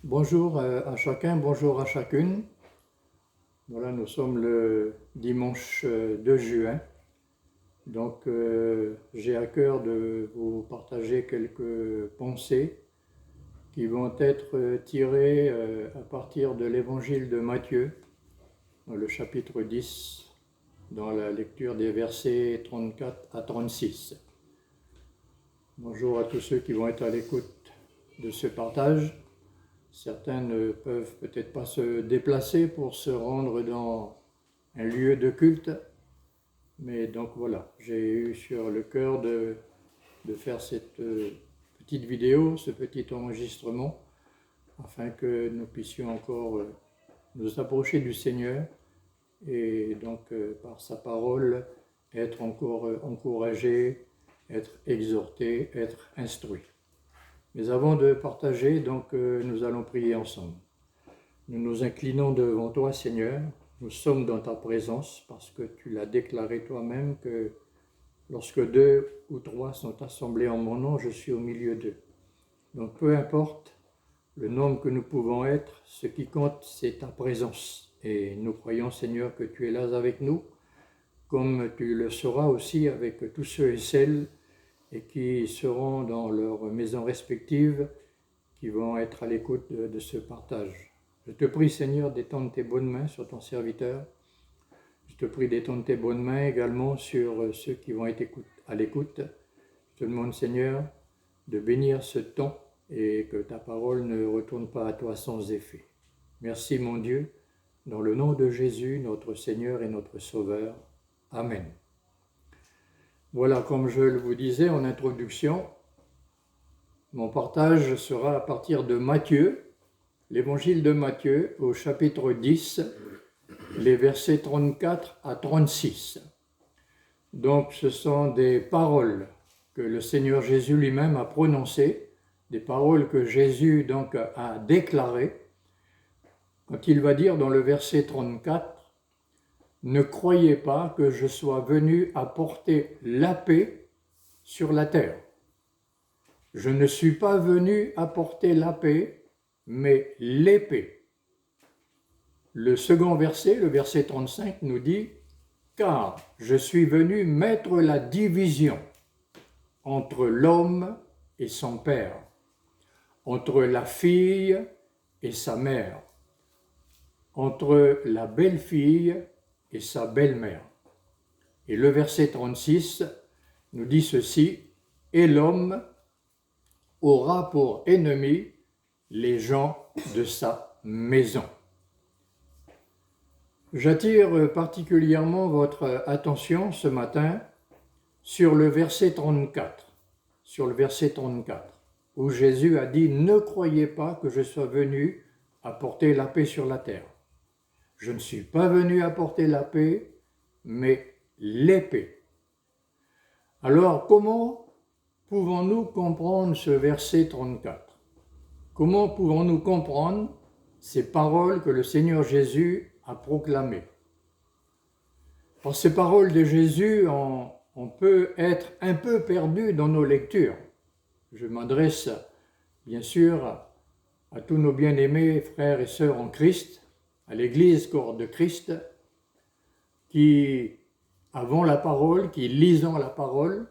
Bonjour à chacun, bonjour à chacune. Voilà, nous sommes le dimanche 2 juin. Donc, j'ai à cœur de vous partager quelques pensées qui vont être tirées à partir de l'évangile de Matthieu, dans le chapitre 10, dans la lecture des versets 34 à 36. Bonjour à tous ceux qui vont être à l'écoute de ce partage. Certains ne peuvent peut-être pas se déplacer pour se rendre dans un lieu de culte, mais donc voilà, j'ai eu sur le cœur de faire cette petite vidéo, ce petit enregistrement, afin que nous puissions encore nous approcher du Seigneur et donc par sa parole être encore encouragés, être exhortés, être instruits. Mais avant de partager, donc, nous allons prier ensemble. Nous nous inclinons devant toi, Seigneur. Nous sommes dans ta présence parce que tu l'as déclaré toi-même que lorsque deux ou trois sont assemblés en mon nom, je suis au milieu d'eux. Donc peu importe le nombre que nous pouvons être, ce qui compte, c'est ta présence. Et nous croyons, Seigneur, que tu es là avec nous, comme tu le seras aussi avec tous ceux et celles et qui seront dans leurs maisons respectives, qui vont être à l'écoute de ce partage. Je te prie, Seigneur, d'étendre tes bonnes mains sur ton serviteur. Je te prie d'étendre tes bonnes mains également sur ceux qui vont être à l'écoute. Je te demande, Seigneur, de bénir ce temps et que ta parole ne retourne pas à toi sans effet. Merci, mon Dieu, dans le nom de Jésus, notre Seigneur et notre Sauveur. Amen. Voilà, comme je le vous disais en introduction, mon partage sera à partir de Matthieu, l'évangile de Matthieu au chapitre 10, les versets 34 à 36. Donc ce sont des paroles que le Seigneur Jésus lui-même a prononcées, des paroles que Jésus donc a déclarées, quand il va dire dans le verset 34, « Ne croyez pas que je sois venu apporter la paix sur la terre. Je ne suis pas venu apporter la paix, mais l'épée. » Le second verset, le verset 35, nous dit « Car je suis venu mettre la division entre l'homme et son père, entre la fille et sa mère, entre la belle-fille et sa belle-mère. » Et le verset 36 nous dit ceci « Et l'homme aura pour ennemi les gens de sa maison. » J'attire particulièrement votre attention ce matin sur le verset 34, où Jésus a dit « Ne croyez pas que je sois venu apporter la paix sur la terre. Je ne suis pas venu apporter la paix, mais l'épée. » Alors, comment pouvons-nous comprendre ce verset 34? Comment pouvons-nous comprendre ces paroles que le Seigneur Jésus a proclamées? Par ces paroles de Jésus, on peut être un peu perdu dans nos lectures. Je m'adresse bien sûr à tous nos bien-aimés frères et sœurs en Christ, à l'Église corps de Christ, qui avons la parole, qui lisons la parole.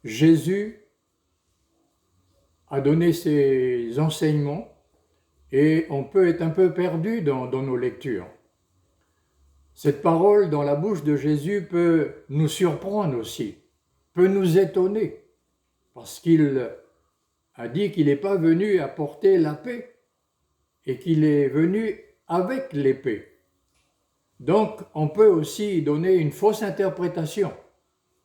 Jésus a donné ses enseignements et on peut être un peu perdu dans nos lectures. Cette parole dans la bouche de Jésus peut nous surprendre aussi, peut nous étonner, parce qu'il a dit qu'il n'est pas venu apporter la paix et qu'il est venu avec l'épée. Donc, on peut aussi donner une fausse interprétation.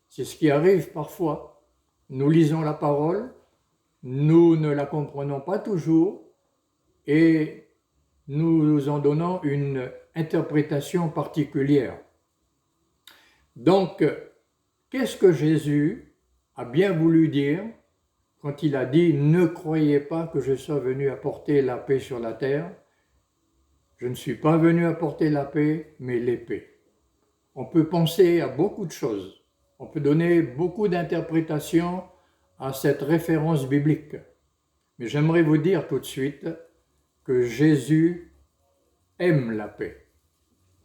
C'est ce qui arrive parfois. Nous lisons la parole, nous ne la comprenons pas toujours et nous en donnons une interprétation particulière. Donc, qu'est-ce que Jésus a bien voulu dire quand il a dit « Ne croyez pas que je sois venu apporter la paix sur la terre. Je ne suis pas venu apporter la paix, mais l'épée. » On peut penser à beaucoup de choses. On peut donner beaucoup d'interprétations à cette référence biblique. Mais j'aimerais vous dire tout de suite que Jésus aime la paix.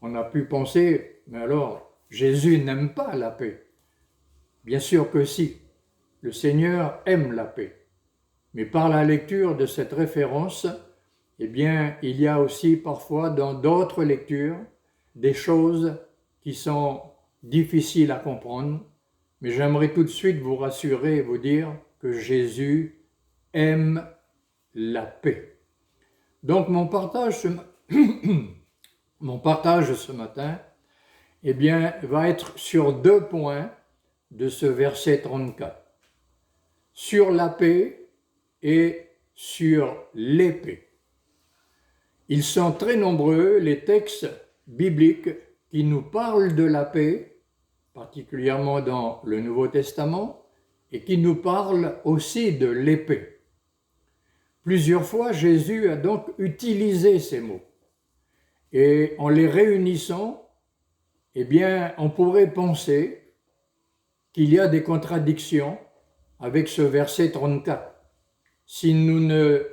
On a pu penser, mais alors, Jésus n'aime pas la paix. Bien sûr que si, le Seigneur aime la paix. Mais par la lecture de cette référence, eh bien, il y a aussi parfois dans d'autres lectures des choses qui sont difficiles à comprendre, mais j'aimerais tout de suite vous rassurer et vous dire que Jésus aime la paix. Donc mon partage ce matin, eh bien, va être sur 2 points de ce verset 34. Sur la paix et sur l'épée. Ils sont très nombreux, les textes bibliques qui nous parlent de la paix, particulièrement dans le Nouveau Testament, et qui nous parlent aussi de l'épée. Plusieurs fois, Jésus a donc utilisé ces mots. Et en les réunissant, eh bien, on pourrait penser qu'il y a des contradictions avec ce verset 34. Si nous ne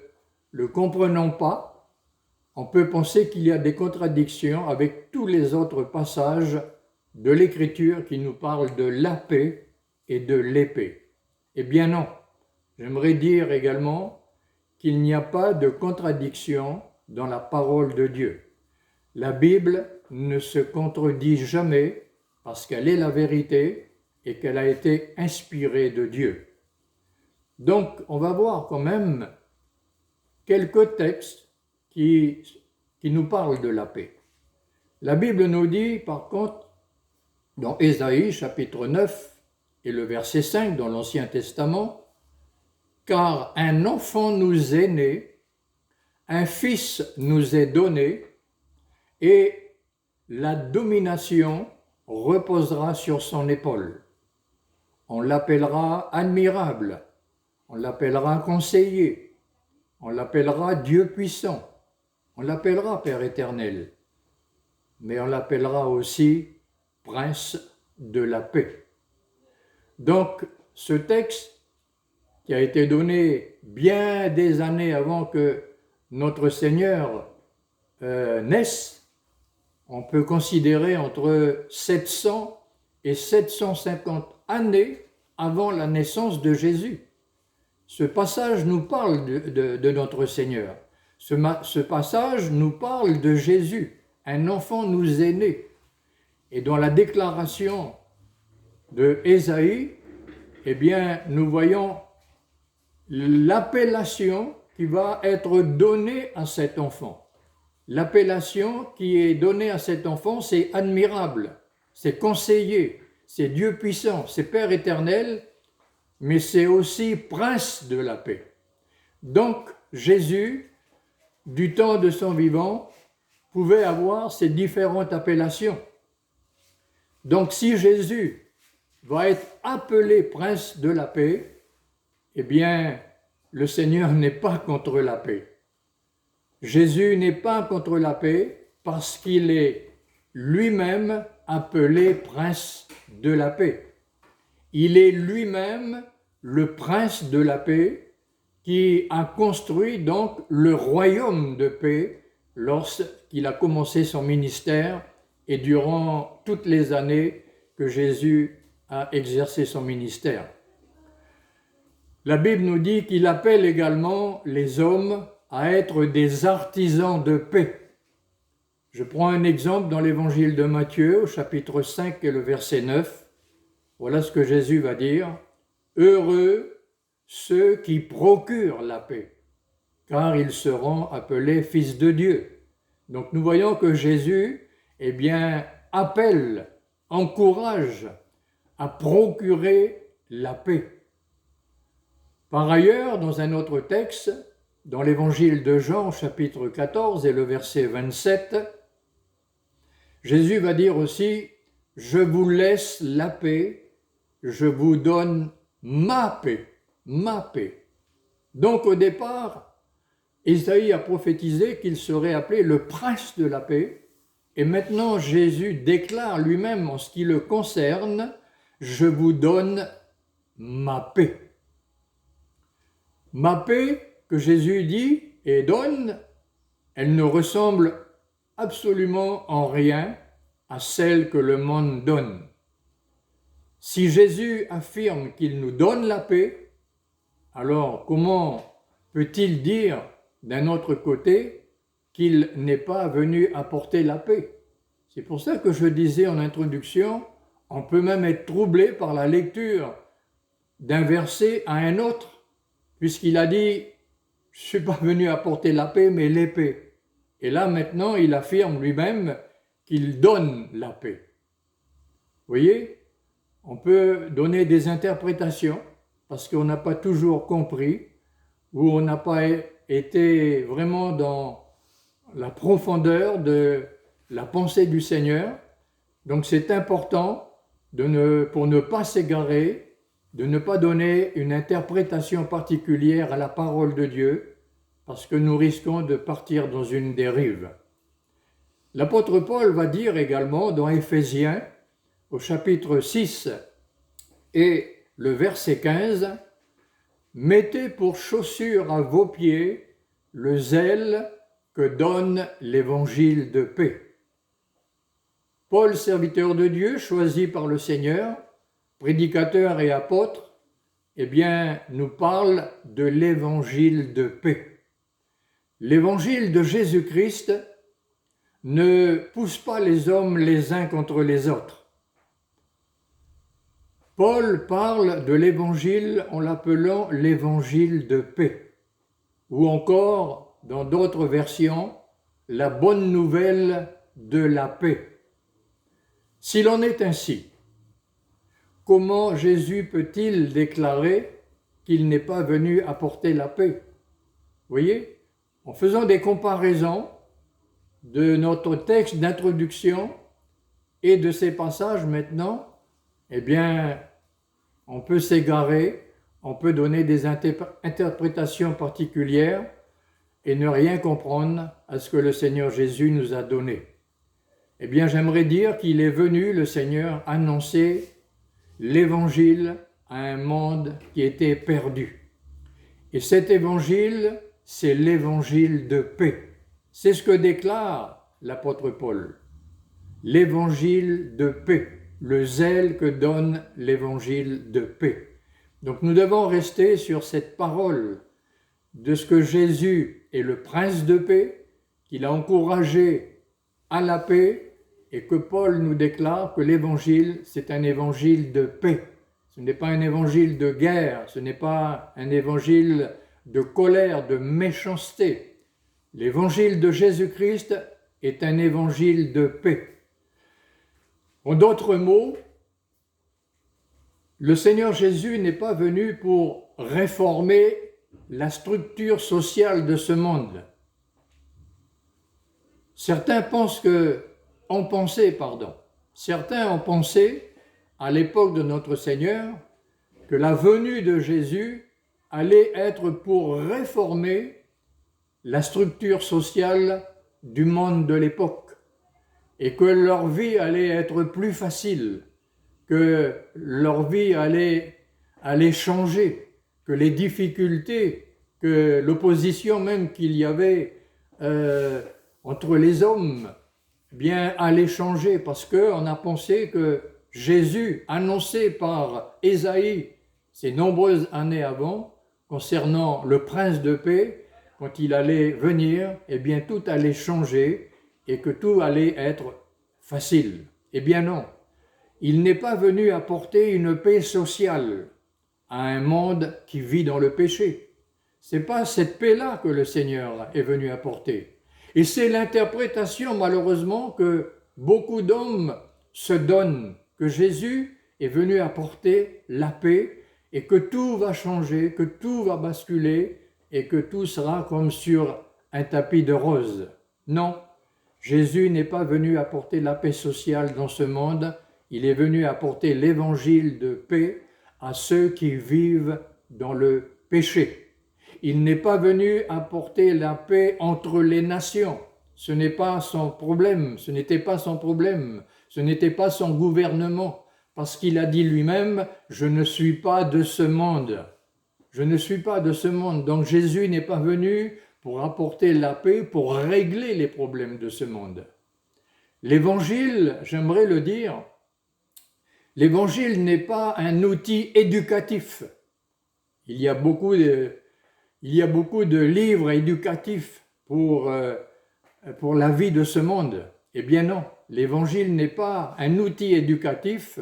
le comprenons pas, on peut penser qu'il y a des contradictions avec tous les autres passages de l'Écriture qui nous parlent de la paix et de l'épée. Eh bien non, j'aimerais dire également qu'il n'y a pas de contradiction dans la parole de Dieu. La Bible ne se contredit jamais parce qu'elle est la vérité et qu'elle a été inspirée de Dieu. Donc, on va voir quand même quelques textes qui nous parlent de la paix. La Bible nous dit, par contre, dans Ésaïe chapitre 9 et le verset 5 dans l'Ancien Testament, « Car un enfant nous est né, un fils nous est donné, et la domination reposera sur son épaule. On l'appellera admirable, on l'appellera conseiller, on l'appellera Dieu puissant, on l'appellera Père éternel, mais on l'appellera aussi Prince de la paix. » Donc, ce texte qui a été donné bien des années avant que notre Seigneur naisse, on peut considérer entre 700 et 750 années avant la naissance de Jésus. Ce passage nous parle de notre Seigneur. Ce passage nous parle de Jésus. Un enfant nous est né. Et dans la déclaration de Ésaïe, eh bien, nous voyons l'appellation qui va être donnée à cet enfant. L'appellation qui est donnée à cet enfant, c'est admirable, c'est conseiller, c'est Dieu puissant, c'est Père éternel, mais c'est aussi Prince de la paix. Donc, Jésus, du temps de son vivant, pouvait avoir ces différentes appellations. Donc, si Jésus va être appelé Prince de la paix, eh bien, le Seigneur n'est pas contre la paix. Jésus n'est pas contre la paix parce qu'il est lui-même appelé Prince de la paix. Il est lui-même le Prince de la paix qui a construit donc le royaume de paix lorsqu'il a commencé son ministère et durant toutes les années que Jésus a exercé son ministère. La Bible nous dit qu'il appelle également les hommes à être des artisans de paix. Je prends un exemple dans l'évangile de Matthieu, au chapitre 5 et le verset 9. Voilà ce que Jésus va dire. « Heureux ceux qui procurent la paix, car ils seront appelés fils de Dieu. » Donc nous voyons que Jésus, eh bien, appelle, encourage à procurer la paix. Par ailleurs, dans un autre texte, dans l'évangile de Jean, chapitre 14 et le verset 27, Jésus va dire aussi « Je vous laisse la paix, je vous donne ma paix, ma paix. » Donc au départ, Ésaïe a prophétisé qu'il serait appelé le prince de la paix, et maintenant Jésus déclare lui-même en ce qui le concerne « Je vous donne ma paix. » Ma paix, que Jésus dit et donne, elle ne ressemble absolument en rien à celle que le monde donne. Si Jésus affirme qu'il nous donne la paix, alors comment peut-il dire d'un autre côté qu'il n'est pas venu apporter la paix? C'est pour ça que je disais en introduction, on peut même être troublé par la lecture d'un verset à un autre, puisqu'il a dit « Je ne suis pas venu apporter la paix, mais l'épée ». Et là maintenant, il affirme lui-même qu'il donne la paix. Vous voyez, on peut donner des interprétations parce qu'on n'a pas toujours compris ou on n'a pas été vraiment dans la profondeur de la pensée du Seigneur. Donc c'est important pour ne pas s'égarer, de ne pas donner une interprétation particulière à la parole de Dieu, parce que nous risquons de partir dans une dérive. L'apôtre Paul va dire également dans Éphésiens, au chapitre 6 et le verset 15, « Mettez pour chaussure à vos pieds le zèle que donne l'évangile de paix. » Paul, serviteur de Dieu, choisi par le Seigneur, prédicateur et apôtre, eh bien, nous parle de l'évangile de paix. L'évangile de Jésus-Christ ne pousse pas les hommes les uns contre les autres. Paul parle de l'évangile en l'appelant l'évangile de paix, ou encore, dans d'autres versions, la bonne nouvelle de la paix. S'il en est ainsi, comment Jésus peut-il déclarer qu'il n'est pas venu apporter la paix? Vous voyez, en faisant des comparaisons de notre texte d'introduction et de ces passages maintenant, eh bien, on peut s'égarer, on peut donner des interprétations particulières et ne rien comprendre à ce que le Seigneur Jésus nous a donné. Eh bien, j'aimerais dire qu'il est venu, le Seigneur, annoncer l'évangile à un monde qui était perdu. Et cet évangile, c'est l'évangile de paix. C'est ce que déclare l'apôtre Paul. L'évangile de paix, le zèle que donne l'évangile de paix. Donc nous devons rester sur cette parole de ce que Jésus est le prince de paix, qu'il a encouragé à la paix, et que Paul nous déclare que l'évangile, c'est un évangile de paix. Ce n'est pas un évangile de guerre, ce n'est pas un évangile de colère, de méchanceté. L'évangile de Jésus-Christ est un évangile de paix. En d'autres mots, le Seigneur Jésus n'est pas venu pour réformer la structure sociale de ce monde. Certains ont pensé à l'époque de notre Seigneur que la venue de Jésus allait être pour réformer la structure sociale du monde de l'époque et que leur vie allait être plus facile, que leur vie allait changer, que les difficultés, que l'opposition même qu'il y avait entre les hommes, bien allaient changer parce qu'on a pensé que Jésus, annoncé par Ésaïe ces nombreuses années avant, concernant le prince de paix, quand il allait venir, eh bien tout allait changer et que tout allait être facile. Eh bien non, il n'est pas venu apporter une paix sociale à un monde qui vit dans le péché. C'est pas cette paix-là que le Seigneur est venu apporter. Et c'est l'interprétation malheureusement que beaucoup d'hommes se donnent, que Jésus est venu apporter la paix et que tout va changer, que tout va basculer et que tout sera comme sur un tapis de rose. Non, Jésus n'est pas venu apporter la paix sociale dans ce monde, il est venu apporter l'évangile de paix à ceux qui vivent dans le péché. Il n'est pas venu apporter la paix entre les nations. Ce n'est pas son problème, ce n'était pas son problème, ce n'était pas son gouvernement, parce qu'il a dit lui-même « Je ne suis pas de ce monde ». je ne suis pas de ce monde. Donc Jésus n'est pas venu pour apporter la paix, pour régler les problèmes de ce monde. L'évangile, j'aimerais le dire, l'évangile n'est pas un outil éducatif. Il y a beaucoup de livres éducatifs pour la vie de ce monde. Eh bien non, l'évangile n'est pas un outil éducatif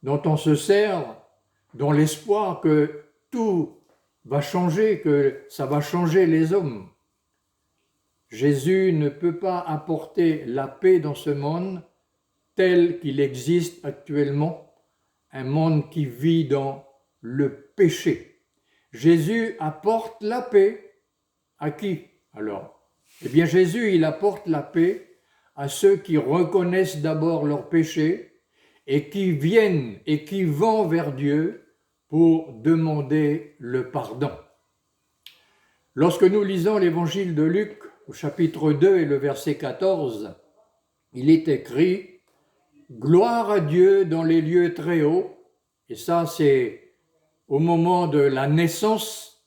dont on se sert dans l'espoir que tout va changer, que ça va changer les hommes. Jésus ne peut pas apporter la paix dans ce monde tel qu'il existe actuellement, un monde qui vit dans le péché. Jésus apporte la paix à qui alors? Eh bien Jésus, il apporte la paix à ceux qui reconnaissent d'abord leur péché et qui viennent et qui vont vers Dieu pour demander le pardon. Lorsque nous lisons l'évangile de Luc au chapitre 2 et le verset 14, il est écrit « Gloire à Dieu dans les lieux très hauts », et ça c'est au moment de la naissance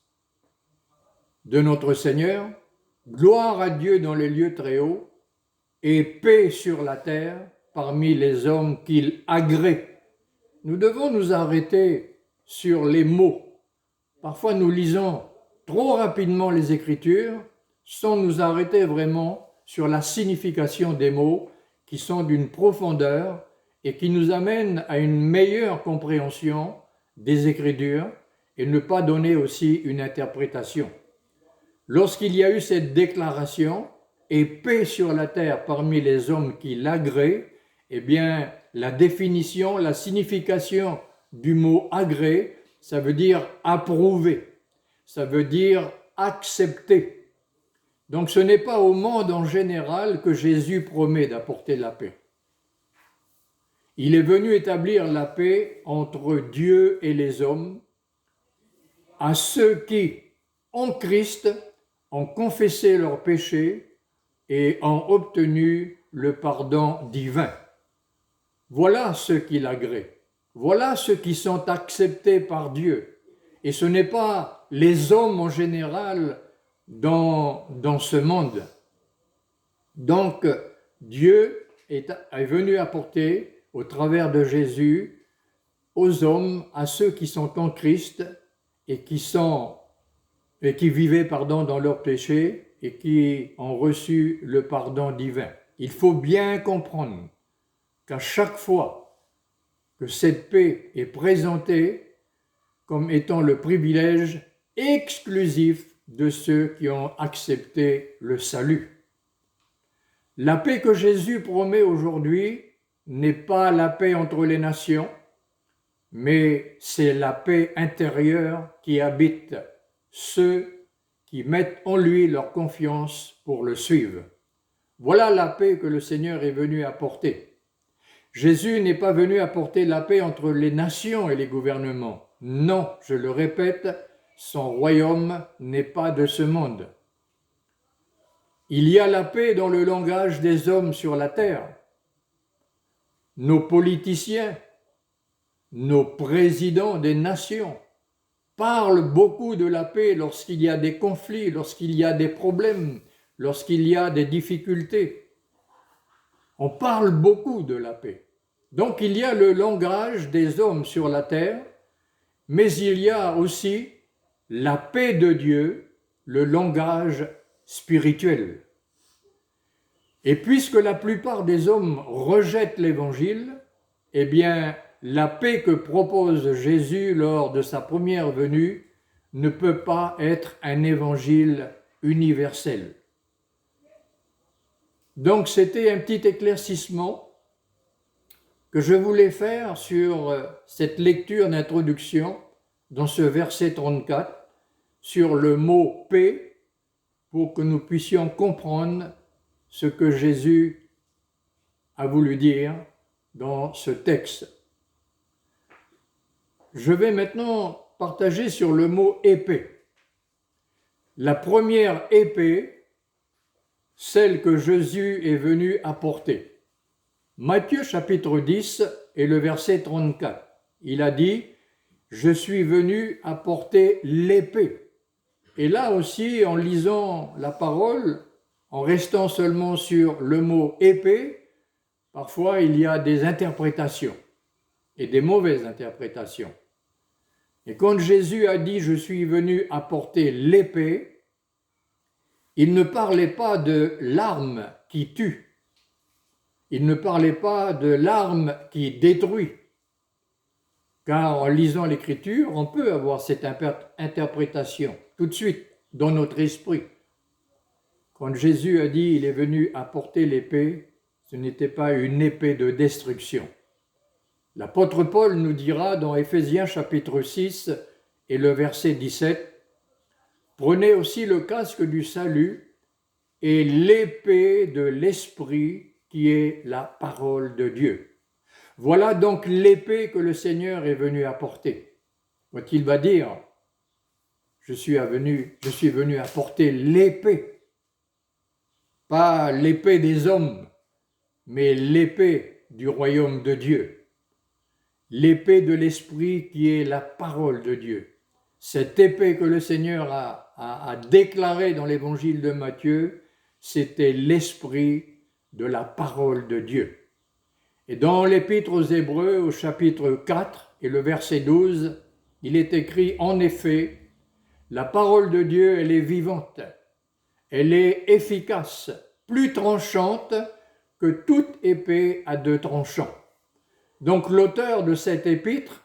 de notre Seigneur, « Gloire à Dieu dans les lieux très hauts et paix sur la terre parmi les hommes qu'il agrée ». Nous devons nous arrêter sur les mots. Parfois nous lisons trop rapidement les Écritures sans nous arrêter vraiment sur la signification des mots qui sont d'une profondeur et qui nous amènent à une meilleure compréhension des Écritures et ne pas donner aussi une interprétation. Lorsqu'il y a eu cette déclaration « et paix sur la terre parmi les hommes qui l'agréent », eh bien la définition, la signification du mot « agréer », ça veut dire « approuver », ça veut dire « accepter ». Donc ce n'est pas au monde en général que Jésus promet d'apporter la paix. Il est venu établir la paix entre Dieu et les hommes, à ceux qui, en Christ, ont confessé leurs péchés et ont obtenu le pardon divin. Voilà ceux qui l'agréent. Voilà ceux qui sont acceptés par Dieu. Et ce n'est pas les hommes en général dans ce monde. Donc, Dieu est venu apporter, au travers de Jésus, aux hommes, à ceux qui sont en Christ et qui vivaient dans leur péché et qui ont reçu le pardon divin. Il faut bien comprendre qu'à chaque fois que cette paix est présentée comme étant le privilège exclusif de ceux qui ont accepté le salut. La paix que Jésus promet aujourd'hui n'est pas la paix entre les nations, mais c'est la paix intérieure qui habite ceux qui mettent en lui leur confiance pour le suivre. Voilà la paix que le Seigneur est venu apporter. Jésus n'est pas venu apporter la paix entre les nations et les gouvernements. Non, je le répète, son royaume n'est pas de ce monde. Il y a la paix dans le langage des hommes sur la terre. Nos politiciens, nos présidents des nations parlent beaucoup de la paix lorsqu'il y a des conflits, lorsqu'il y a des problèmes, lorsqu'il y a des difficultés. On parle beaucoup de la paix. Donc il y a le langage des hommes sur la terre, mais il y a aussi la paix de Dieu, le langage spirituel. Et puisque la plupart des hommes rejettent l'Évangile, eh bien, la paix que propose Jésus lors de sa première venue ne peut pas être un évangile universel. Donc, c'était un petit éclaircissement que je voulais faire sur cette lecture d'introduction dans ce verset 34, sur le mot « paix » pour que nous puissions comprendre ce que Jésus a voulu dire dans ce texte. Je vais maintenant partager sur le mot « épée ». La première épée, celle que Jésus est venu apporter. Matthieu chapitre 10 et le verset 34. Il a dit « je suis venu apporter l'épée. Et là aussi, en lisant la parole, en restant seulement sur le mot épée, parfois il y a des interprétations et des mauvaises interprétations. Et quand Jésus a dit « je suis venu apporter l'épée », il ne parlait pas de l'arme qui tue, il ne parlait pas de l'arme qui détruit, car en lisant l'Écriture, on peut avoir cette interprétation tout de suite dans notre esprit. Quand Jésus a dit « il est venu apporter l'épée », ce n'était pas une épée de destruction. L'apôtre Paul nous dira dans Éphésiens chapitre 6 et le verset 17, « Prenez aussi le casque du salut et l'épée de l'Esprit qui est la parole de Dieu. » Voilà donc l'épée que le Seigneur est venu apporter. Quand il va dire « je suis venu apporter l'épée », pas l'épée des hommes, mais l'épée du royaume de Dieu. L'épée de l'Esprit qui est la parole de Dieu. Cette épée que le Seigneur a déclarée dans l'évangile de Matthieu, c'était l'Esprit de la parole de Dieu. Et dans l'Épître aux Hébreux, au chapitre 4 et le verset 12, il est écrit « En effet, la parole de Dieu, elle est vivante, elle est efficace, plus tranchante que toute épée à deux tranchants. » Donc l'auteur de cette épître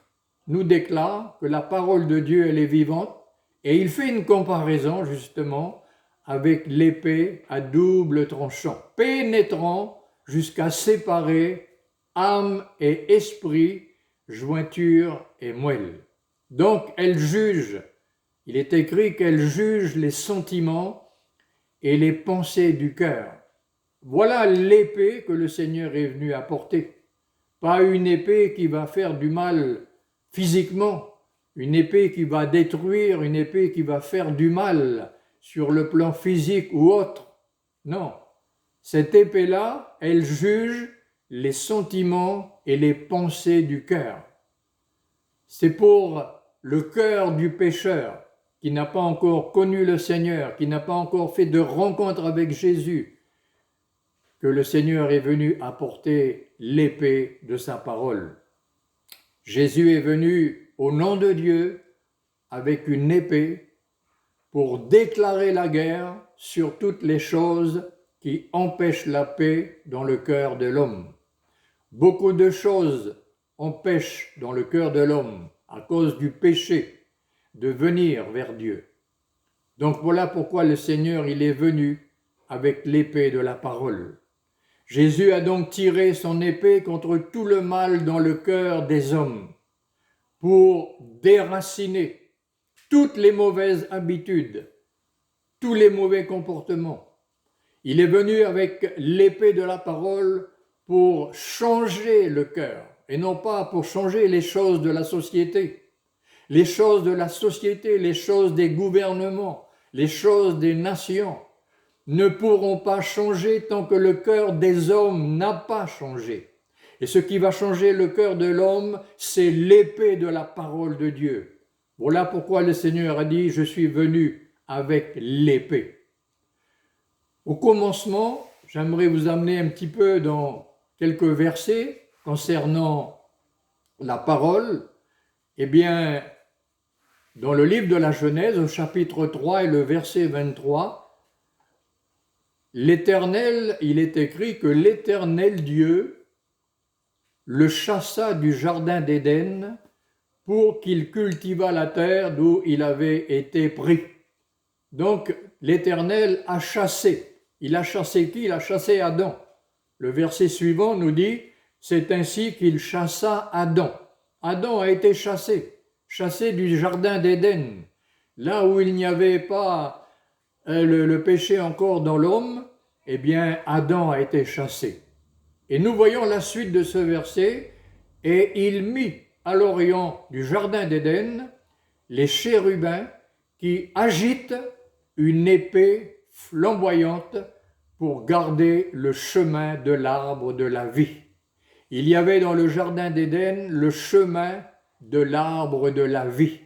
nous déclare que la parole de Dieu, elle est vivante, et il fait une comparaison justement avec l'épée à double tranchant, pénétrant jusqu'à séparer âme et esprit, jointure et moelle. Donc elle juge, il est écrit qu'elle juge les sentiments et les pensées du cœur. Voilà l'épée que le Seigneur est venu apporter. Pas une épée qui va faire du mal physiquement, une épée qui va détruire, une épée qui va faire du mal sur le plan physique ou autre. Non, cette épée-là, elle juge les sentiments et les pensées du cœur. C'est pour le cœur du pécheur qui n'a pas encore connu le Seigneur, qui n'a pas encore fait de rencontre avec Jésus, que le Seigneur est venu apporter l'épée de sa parole. Jésus est venu au nom de Dieu avec une épée pour déclarer la guerre sur toutes les choses qui empêchent la paix dans le cœur de l'homme. Beaucoup de choses empêchent dans le cœur de l'homme, à cause du péché, de venir vers Dieu. Donc voilà pourquoi le Seigneur, il est venu avec l'épée de la parole. Jésus a donc tiré son épée contre tout le mal dans le cœur des hommes pour déraciner toutes les mauvaises habitudes, tous les mauvais comportements. Il est venu avec l'épée de la parole pour changer le cœur et non pas pour changer les choses de la société. Les choses de la société, les choses des gouvernements, les choses des nations ne pourront pas changer tant que le cœur des hommes n'a pas changé. Et ce qui va changer le cœur de l'homme, c'est l'épée de la parole de Dieu. Voilà pourquoi le Seigneur a dit « Je suis venu avec l'épée ». Au commencement, j'aimerais vous amener un petit peu dans quelques versets concernant la parole. Eh bien, dans le livre de la Genèse, au chapitre 3 et le verset 23, l'Éternel, il est écrit que l'Éternel Dieu le chassa du jardin d'Éden pour qu'il cultivât la terre d'où il avait été pris. Donc l'Éternel a chassé. Il a chassé qui? Il a chassé Adam. Le verset suivant nous dit, c'est ainsi qu'il chassa Adam. Adam a été chassé du jardin d'Éden, là où il n'y avait pas le péché encore dans l'homme, eh bien Adam a été chassé. Et nous voyons la suite de ce verset, et il mit à l'orient du jardin d'Éden les chérubins qui agitent une épée flamboyante pour garder le chemin de l'arbre de la vie. Il y avait dans le jardin d'Éden le chemin de l'arbre de la vie.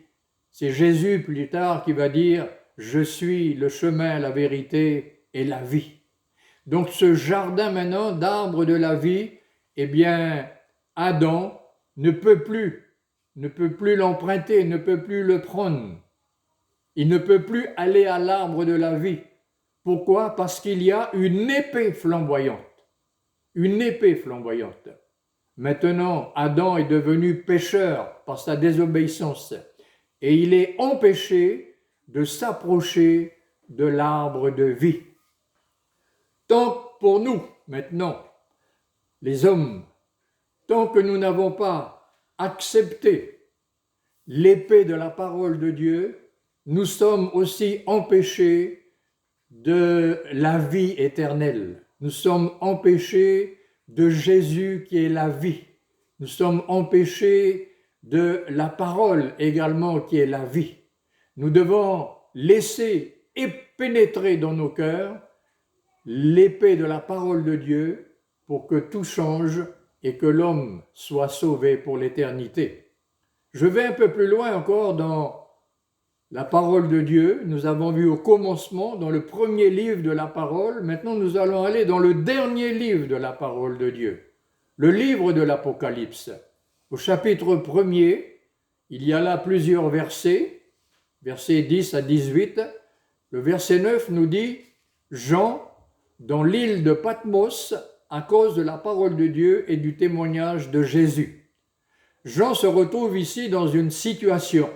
C'est Jésus plus tard qui va dire « Je suis le chemin, la vérité et la vie ». Donc ce jardin maintenant d'arbres de la vie, eh bien Adam ne peut plus l'emprunter, ne peut plus le prendre. Il ne peut plus aller à l'arbre de la vie. Pourquoi? Parce qu'il y a une épée flamboyante. Une épée flamboyante. Maintenant, Adam est devenu pécheur par sa désobéissance et il est empêché de s'approcher de l'arbre de vie. Tant que pour nous, maintenant, les hommes, tant que nous n'avons pas accepté l'épée de la parole de Dieu, nous sommes aussi empêchés de la vie éternelle. Nous sommes empêchés de Jésus qui est la vie. Nous sommes empêchés de la parole également qui est la vie. Nous devons laisser pénétrer dans nos cœurs l'épée de la parole de Dieu pour que tout change et que l'homme soit sauvé pour l'éternité. Je vais un peu plus loin encore dans la parole de Dieu. Nous avons vu au commencement dans le premier livre de la parole. Maintenant, nous allons aller dans le dernier livre de la parole de Dieu, le livre de l'Apocalypse. Au chapitre 1er, il y a là plusieurs versets, versets 10 à 18. Le verset 9 nous dit « Jean, dans l'île de Patmos, à cause de la parole de Dieu et du témoignage de Jésus. » Jean se retrouve ici dans une situation.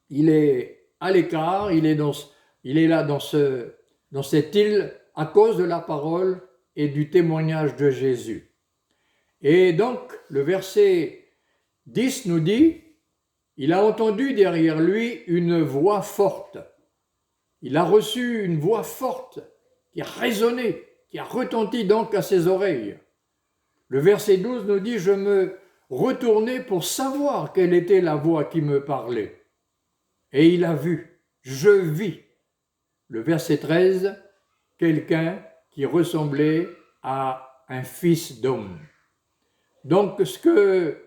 Il est à l'écart, il est là dans cette île à cause de la parole et du témoignage de Jésus. Et donc, le verset 10 nous dit, il a entendu derrière lui une voix forte. Il a reçu une voix forte qui a résonné, qui a retenti donc à ses oreilles. Le verset 12 nous dit, je me retournai pour savoir quelle était la voix qui me parlait. Et il a vu, je vis. Le verset 13, quelqu'un qui ressemblait à un fils d'homme. Donc ce que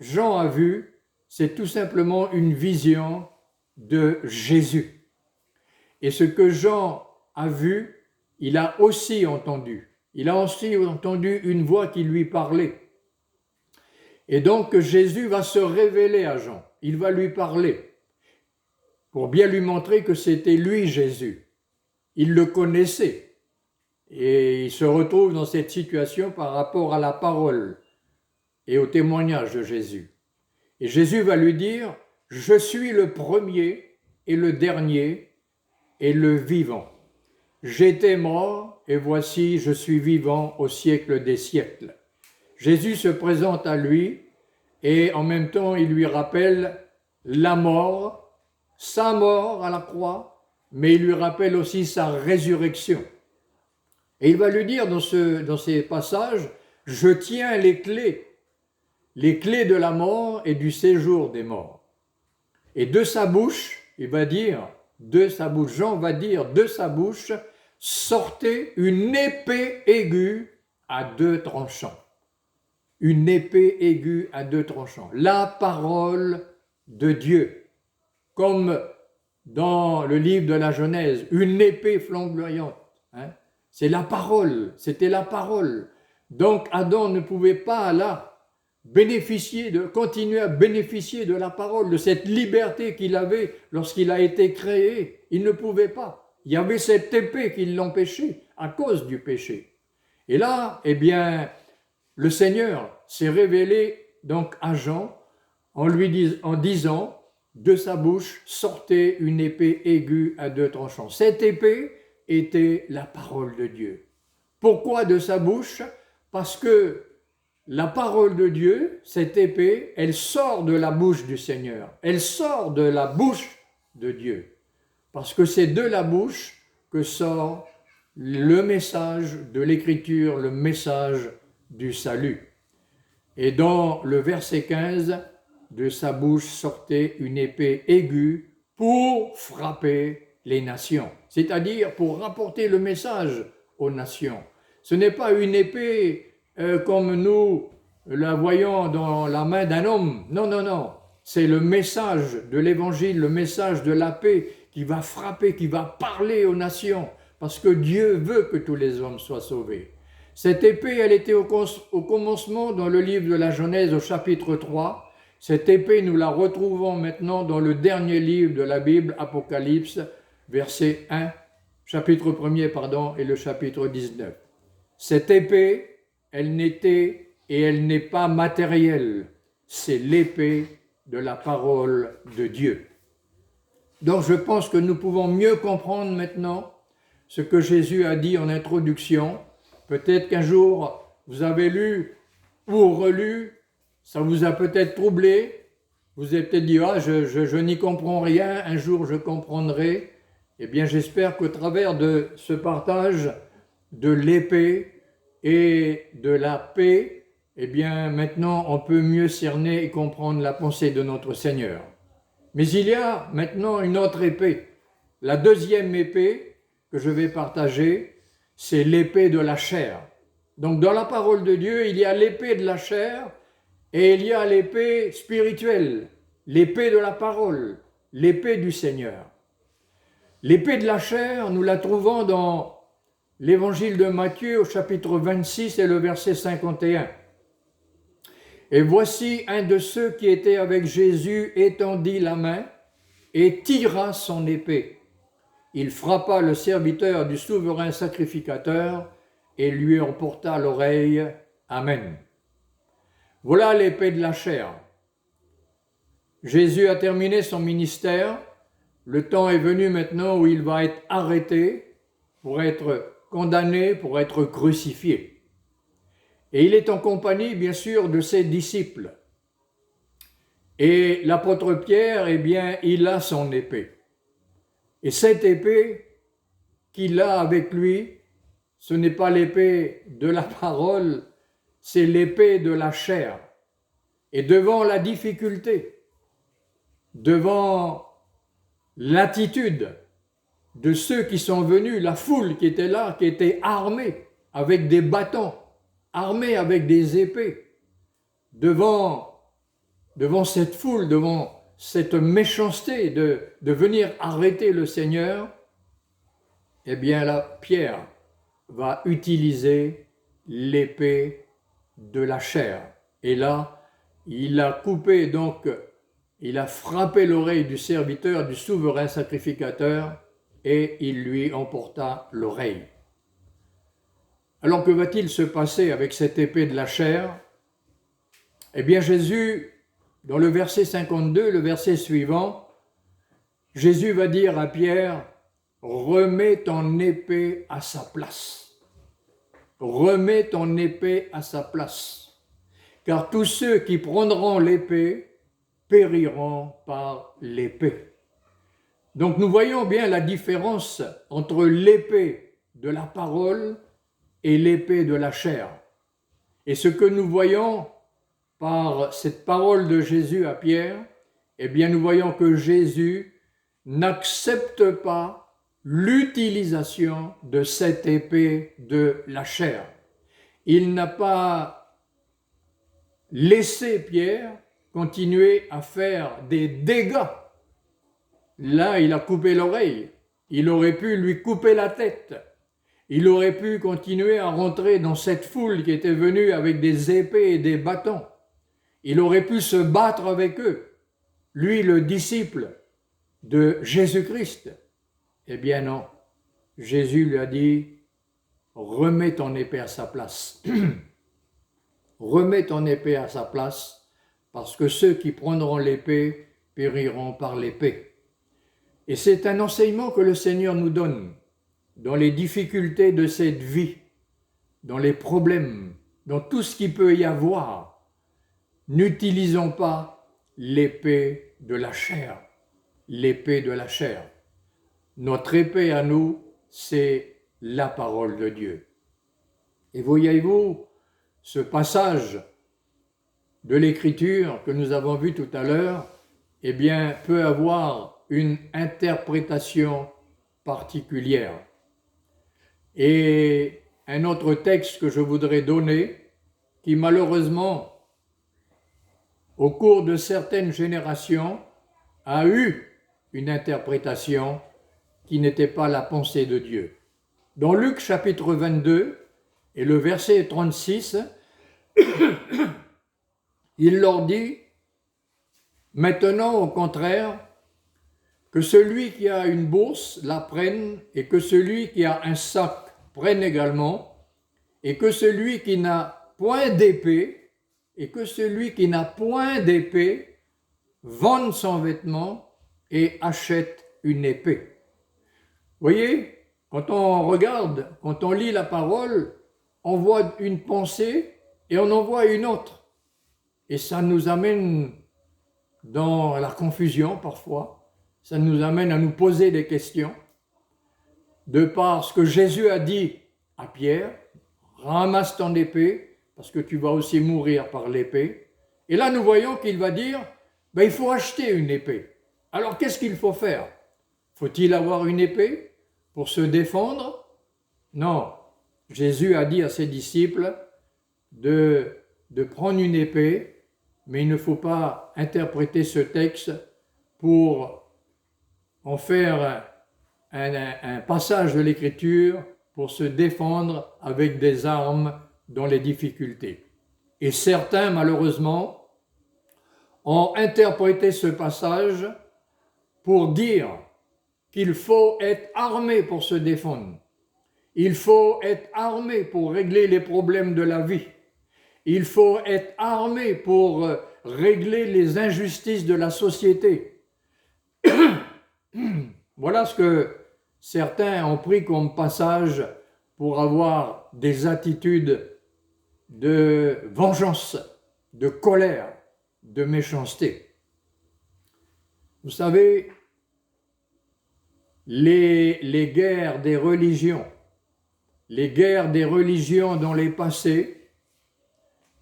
Jean a vu, c'est tout simplement une vision de Jésus. Et ce que Jean a vu, il a aussi entendu. Il a aussi entendu une voix qui lui parlait. Et donc Jésus va se révéler à Jean. Il va lui parler pour bien lui montrer que c'était lui Jésus. Il le connaissait. Et il se retrouve dans cette situation par rapport à la parole et au témoignage de Jésus. Et Jésus va lui dire, « Je suis le premier et le dernier et le vivant. J'étais mort et voici, je suis vivant au siècle des siècles. » Jésus se présente à lui et en même temps, il lui rappelle la mort, sa mort à la croix, mais il lui rappelle aussi sa résurrection. Et il va lui dire dans ces passages, « Je tiens les clés de la mort et du séjour des morts. » Et de sa bouche, il va dire, Jean va dire de sa bouche, sortait une épée aiguë à deux tranchants. Une épée aiguë à deux tranchants. La parole de Dieu. Comme dans le livre de la Genèse, une épée flamboyante. C'est la parole, c'était la parole. Donc Adam ne pouvait pas là continuer à bénéficier de la parole, de cette liberté qu'il avait lorsqu'il a été créé. Il ne pouvait pas. Il y avait cette épée qui l'empêchait à cause du péché. Et là, eh bien, le Seigneur s'est révélé donc à Jean en disant, de sa bouche sortait une épée aiguë à deux tranchants. Cette épée était la parole de Dieu. Pourquoi de sa bouche? Parce que la parole de Dieu, cette épée, elle sort de la bouche du Seigneur. Elle sort de la bouche de Dieu. Parce que c'est de la bouche que sort le message de l'Écriture, le message du salut. Et dans le verset 15, de sa bouche sortait une épée aiguë pour frapper les nations, c'est-à-dire pour rapporter le message aux nations. Ce n'est pas une épée comme nous la voyons dans la main d'un homme. Non, non, non. c'est le message de l'évangile, le message de la paix qui va frapper, qui va parler aux nations, parce que Dieu veut que tous les hommes soient sauvés. Cette épée, elle était au commencement dans le livre de la Genèse au chapitre 3. Cette épée, nous la retrouvons maintenant dans le dernier livre de la Bible, Apocalypse, verset 1, chapitre 1er, et le chapitre 19. Cette épée, elle n'était et elle n'est pas matérielle. C'est l'épée de la parole de Dieu. Donc je pense que nous pouvons mieux comprendre maintenant ce que Jésus a dit en introduction. Peut-être qu'un jour, vous avez lu ou relu, ça vous a peut-être troublé, vous avez peut-être dit « Ah, je n'y comprends rien, un jour je comprendrai ». Eh bien, j'espère qu'au travers de ce partage de l'épée et de la paix, eh bien, maintenant, on peut mieux cerner et comprendre la pensée de notre Seigneur. Mais il y a maintenant une autre épée. La deuxième épée que je vais partager, c'est l'épée de la chair. Donc, dans la parole de Dieu, il y a l'épée de la chair et il y a l'épée spirituelle, l'épée de la parole, l'épée du Seigneur. L'épée de la chair, nous la trouvons dans l'évangile de Matthieu au chapitre 26 et le verset 51. Et voici un de ceux qui étaient avec Jésus étendit la main et tira son épée. Il frappa le serviteur du souverain sacrificateur et lui emporta l'oreille. Amen. Voilà l'épée de la chair. Jésus a terminé son ministère. Le temps est venu maintenant où il va être arrêté pour être condamné, pour être crucifié. Et il est en compagnie, bien sûr, de ses disciples. Et l'apôtre Pierre, eh bien, il a son épée. Et cette épée qu'il a avec lui, ce n'est pas l'épée de la parole, c'est l'épée de la chair. Et devant la difficulté, devant l'attitude de ceux qui sont venus, la foule qui était là, qui était armée avec des bâtons, armée avec des épées, devant cette foule, devant cette méchanceté de venir arrêter le Seigneur, eh bien là, Pierre va utiliser l'épée de la chair. Et là, il a coupé, donc, il a frappé l'oreille du serviteur, du souverain sacrificateur, et il lui emporta l'oreille. Alors que va-t-il se passer avec cette épée de la chair? Eh bien Jésus, dans le verset 52, le verset suivant, Jésus va dire à Pierre, « Remets ton épée à sa place. Remets ton épée à sa place. Car tous ceux qui prendront l'épée périront par l'épée. » Donc nous voyons bien la différence entre l'épée de la parole et l'épée de la chair. Et ce que nous voyons par cette parole de Jésus à Pierre, eh bien nous voyons que Jésus n'accepte pas l'utilisation de cette épée de la chair. Il n'a pas laissé Pierre continuer à faire des dégâts. Là, il a coupé l'oreille. Il aurait pu lui couper la tête. Il aurait pu continuer à rentrer dans cette foule qui était venue avec des épées et des bâtons. Il aurait pu se battre avec eux. Lui, le disciple de Jésus-Christ. Eh bien non. Jésus lui a dit, remets ton épée à sa place. Remets ton épée à sa place, parce que ceux qui prendront l'épée périront par l'épée. Et c'est un enseignement que le Seigneur nous donne dans les difficultés de cette vie, dans les problèmes, dans tout ce qu'il peut y avoir. N'utilisons pas l'épée de la chair, l'épée de la chair. Notre épée à nous, c'est la parole de Dieu. Et voyez-vous, ce passage de l'Écriture que nous avons vu tout à l'heure, eh bien, peut avoir une interprétation particulière. Et un autre texte que je voudrais donner, qui malheureusement au cours de certaines générations, a eu une interprétation qui n'était pas la pensée de Dieu. Dans Luc chapitre 22 et le verset 36, il leur dit, maintenant au contraire, que celui qui a une bourse la prenne et que celui qui a un sac prenne également et que celui qui n'a point d'épée vende son vêtement et achète une épée. Voyez, quand on regarde, quand on lit la parole, on voit une pensée et on en voit une autre. Et ça nous amène dans la confusion parfois, ça nous amène à nous poser des questions, de par ce que Jésus a dit à Pierre, ramasse ton épée, parce que tu vas aussi mourir par l'épée. Et là, nous voyons qu'il va dire, il faut acheter une épée. Alors, qu'est-ce qu'il faut faire? Faut-il avoir une épée pour se défendre? Non. Jésus a dit à ses disciples de prendre une épée, mais il ne faut pas interpréter ce texte pour en faire un passage de l'Écriture pour se défendre avec des armes dans les difficultés. Et certains, malheureusement, ont interprété ce passage pour dire qu'il faut être armé pour se défendre. Il faut être armé pour régler les problèmes de la vie. Il faut être armé pour régler les injustices de la société. Voilà ce que certains ont pris comme passage pour avoir des attitudes de vengeance, de colère, de méchanceté. Vous savez, les guerres des religions dans les passés,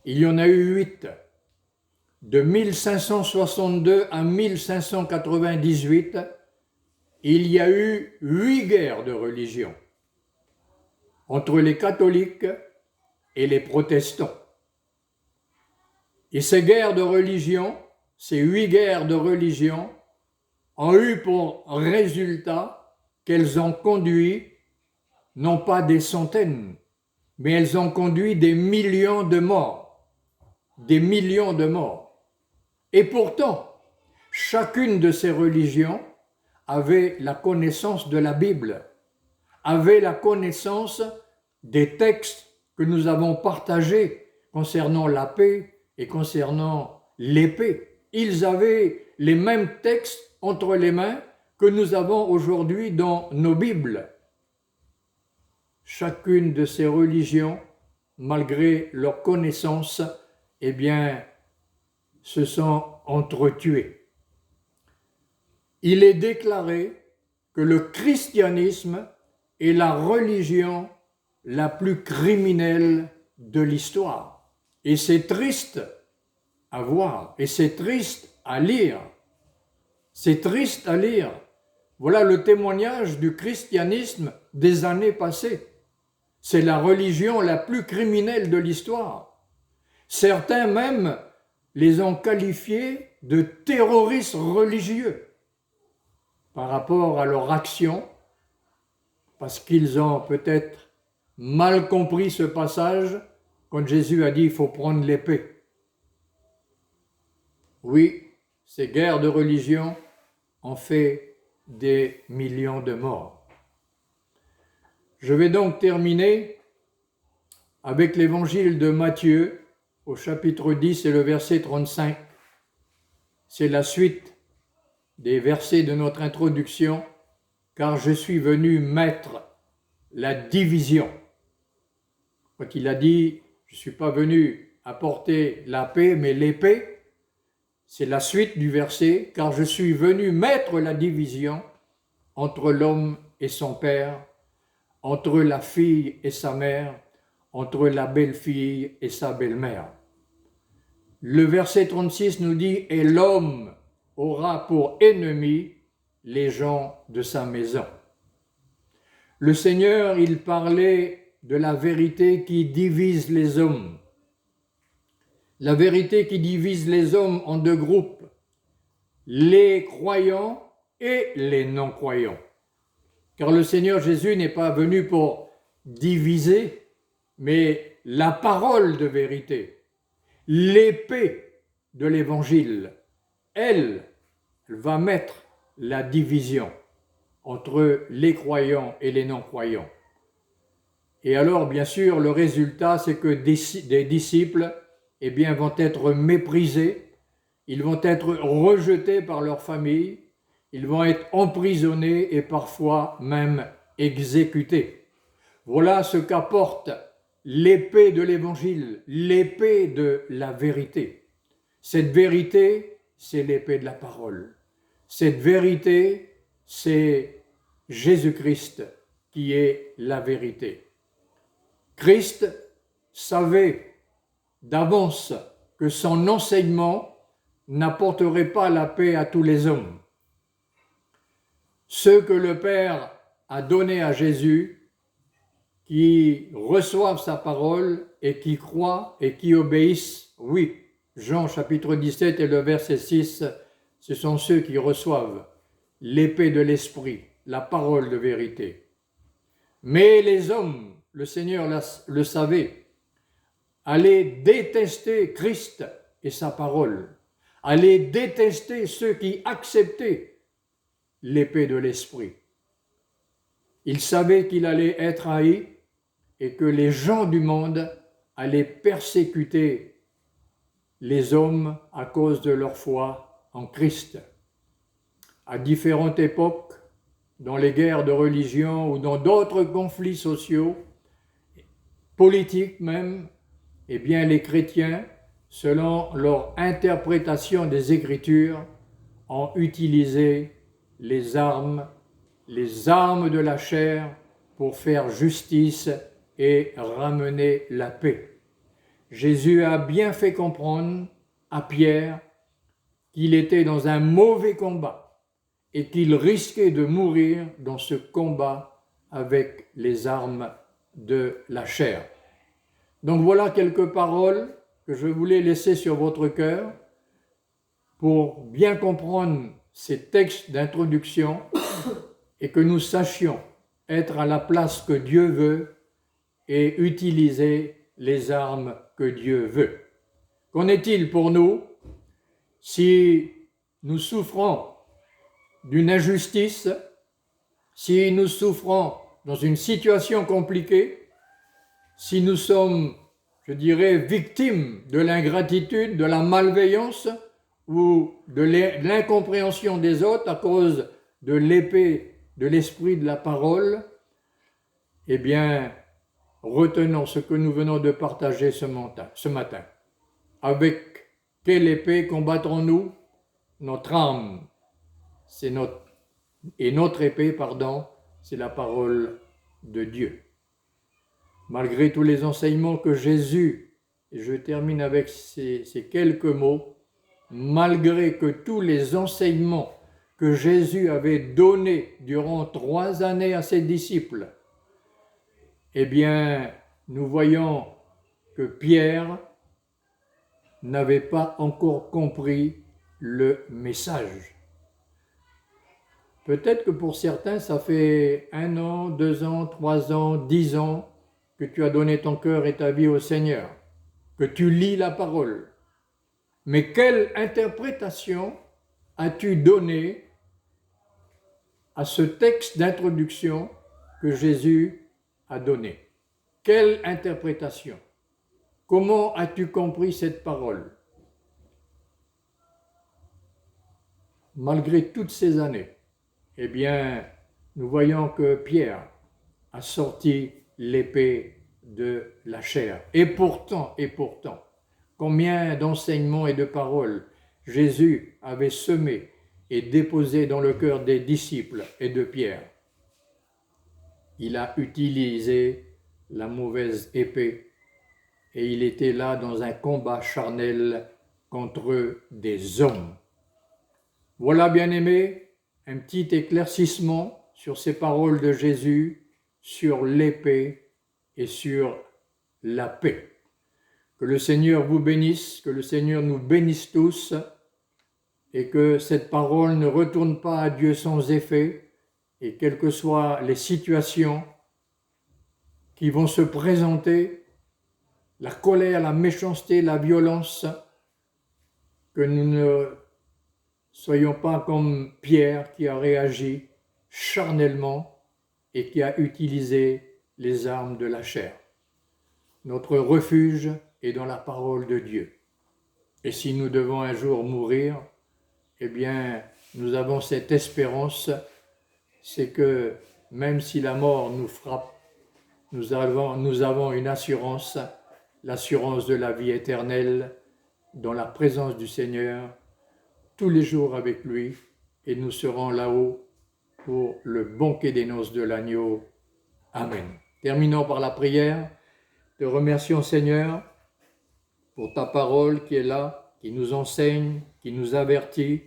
il y en a eu 8. De 1562 à 1598, il y a eu 8 guerres de religion entre les catholiques et les protestants. Et ces guerres de religion, ces 8 guerres de religion, ont eu pour résultat qu'elles ont conduit, non pas des centaines, mais elles ont conduit des millions de morts. Des millions de morts. Et pourtant, chacune de ces religions avait la connaissance de la Bible, avait la connaissance des textes que nous avons partagés concernant la paix et concernant l'épée. Ils avaient les mêmes textes entre les mains que nous avons aujourd'hui dans nos Bibles. Chacune de ces religions, malgré leur connaissance, se sont entretuées. Il est déclaré que le christianisme est la religion la plus criminelle de l'histoire. Et c'est triste à voir, et c'est triste à lire. C'est triste à lire. Voilà le témoignage du christianisme des années passées. C'est la religion la plus criminelle de l'histoire. Certains même les ont qualifiés de terroristes religieux par rapport à leur action, parce qu'ils ont peut-être mal compris ce passage quand Jésus a dit il faut prendre l'épée. Oui, ces guerres de religion ont fait des millions de morts. Je vais donc terminer avec l'évangile de Matthieu au chapitre 10 et le verset 35. C'est la suite des versets de notre introduction, car je suis venu mettre la division. Quand il a dit, je ne suis pas venu apporter la paix, mais l'épée, c'est la suite du verset, car je suis venu mettre la division entre l'homme et son père, entre la fille et sa mère, entre la belle-fille et sa belle-mère. Le verset 36 nous dit, et l'homme aura pour ennemi les gens de sa maison. Le Seigneur, il parlait de la vérité qui divise les hommes. La vérité qui divise les hommes en deux groupes, les croyants et les non-croyants. Car le Seigneur Jésus n'est pas venu pour diviser, mais la parole de vérité, l'épée de l'Évangile, elle va mettre la division entre les croyants et les non-croyants. Et alors, bien sûr, le résultat, c'est que des disciples vont être méprisés, ils vont être rejetés par leur famille, ils vont être emprisonnés et parfois même exécutés. Voilà ce qu'apporte l'épée de l'Évangile, l'épée de la vérité. Cette vérité, c'est l'épée de la parole. Cette vérité, c'est Jésus-Christ qui est la vérité. Christ savait d'avance que son enseignement n'apporterait pas la paix à tous les hommes. Ceux que le Père a donnés à Jésus, qui reçoivent sa parole et qui croient et qui obéissent, oui, Jean chapitre 17 et le verset 6, ce sont ceux qui reçoivent l'épée de l'Esprit, la parole de vérité. Mais les hommes, le Seigneur le savait, allaient détester Christ et sa parole, allaient détester ceux qui acceptaient l'épée de l'Esprit. Il savait qu'il allait être haï et que les gens du monde allaient persécuter les hommes à cause de leur foi en Christ. À différentes époques, dans les guerres de religion ou dans d'autres conflits sociaux, politiques même, les chrétiens, selon leur interprétation des Écritures, ont utilisé les armes de la chair pour faire justice et ramener la paix. Jésus a bien fait comprendre à Pierre qu'il était dans un mauvais combat et qu'il risquait de mourir dans ce combat avec les armes de la chair. Donc voilà quelques paroles que je voulais laisser sur votre cœur pour bien comprendre ces textes d'introduction et que nous sachions être à la place que Dieu veut et utiliser les armes que Dieu veut. Qu'en est-il pour nous si nous souffrons d'une injustice, si nous souffrons dans une situation compliquée, si nous sommes, victimes de l'ingratitude, de la malveillance ou de l'incompréhension des autres à cause de l'épée de l'esprit de la parole, retenons ce que nous venons de partager ce matin. Avec quelle épée combattrons-nous? Notre âme, notre épée, c'est la parole de Dieu. Malgré tous les enseignements que Jésus, et je termine avec ces quelques mots, malgré que tous les enseignements que Jésus avait donnés durant 3 années à ses disciples, nous voyons que Pierre n'avait pas encore compris le message. Peut-être que pour certains, ça fait 1 an, 2 ans, 3 ans, 10 ans que tu as donné ton cœur et ta vie au Seigneur, que tu lis la parole. Mais quelle interprétation as-tu donnée à ce texte d'introduction que Jésus a donné? Quelle interprétation? Comment as-tu compris cette parole? Malgré toutes ces années, nous voyons que Pierre a sorti l'épée de la chair. Et pourtant, combien d'enseignements et de paroles Jésus avait semé et déposé dans le cœur des disciples et de Pierre. Il a utilisé la mauvaise épée et il était là dans un combat charnel contre des hommes. Voilà, bien-aimés, un petit éclaircissement sur ces paroles de Jésus, sur l'épée et sur la paix. Que le Seigneur vous bénisse, que le Seigneur nous bénisse tous et que cette parole ne retourne pas à Dieu sans effet et quelles que soient les situations qui vont se présenter, la colère, la méchanceté, la violence, que nous ne soyons pas comme Pierre qui a réagi charnellement et qui a utilisé les armes de la chair. Notre refuge est dans la parole de Dieu. Et si nous devons un jour mourir, eh bien, nous avons cette espérance, c'est que même si la mort nous frappe, nous avons une assurance, l'assurance de la vie éternelle, dans la présence du Seigneur, tous les jours avec lui, et nous serons là-haut pour le banquet des noces de l'agneau. Amen. Terminons par la prière. Te remercions, Seigneur, pour ta parole qui est là, qui nous enseigne, qui nous avertit,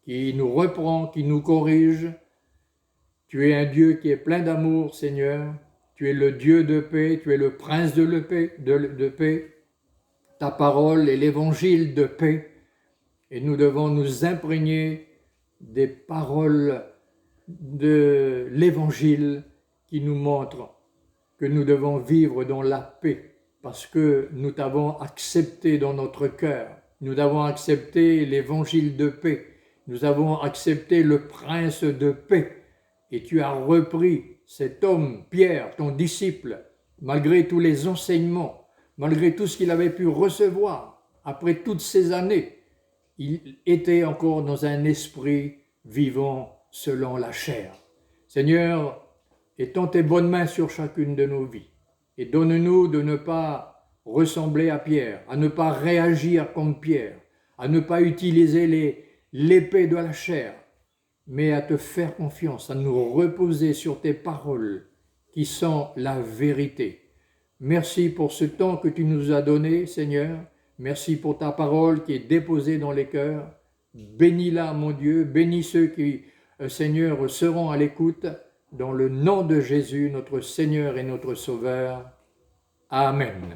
qui nous reprend, qui nous corrige. Tu es un Dieu qui est plein d'amour, Seigneur. Tu es le Dieu de paix, tu es le prince de paix. Ta parole est l'évangile de paix. Et nous devons nous imprégner des paroles de l'évangile qui nous montrent que nous devons vivre dans la paix parce que nous t'avons accepté dans notre cœur. Nous avons accepté l'évangile de paix. Nous avons accepté le prince de paix. Et tu as repris cet homme, Pierre, ton disciple, malgré tous les enseignements, malgré tout ce qu'il avait pu recevoir, après toutes ces années, il était encore dans un esprit vivant selon la chair. Seigneur, étends tes bonnes mains sur chacune de nos vies et donne-nous de ne pas ressembler à Pierre, à ne pas réagir comme Pierre, à ne pas utiliser l'épée de la chair, mais à te faire confiance, à nous reposer sur tes paroles qui sont la vérité. Merci pour ce temps que tu nous as donné, Seigneur. Merci pour ta parole qui est déposée dans les cœurs. Bénis-la, mon Dieu. Bénis ceux qui, Seigneur, seront à l'écoute. Dans le nom de Jésus, notre Seigneur et notre Sauveur. Amen.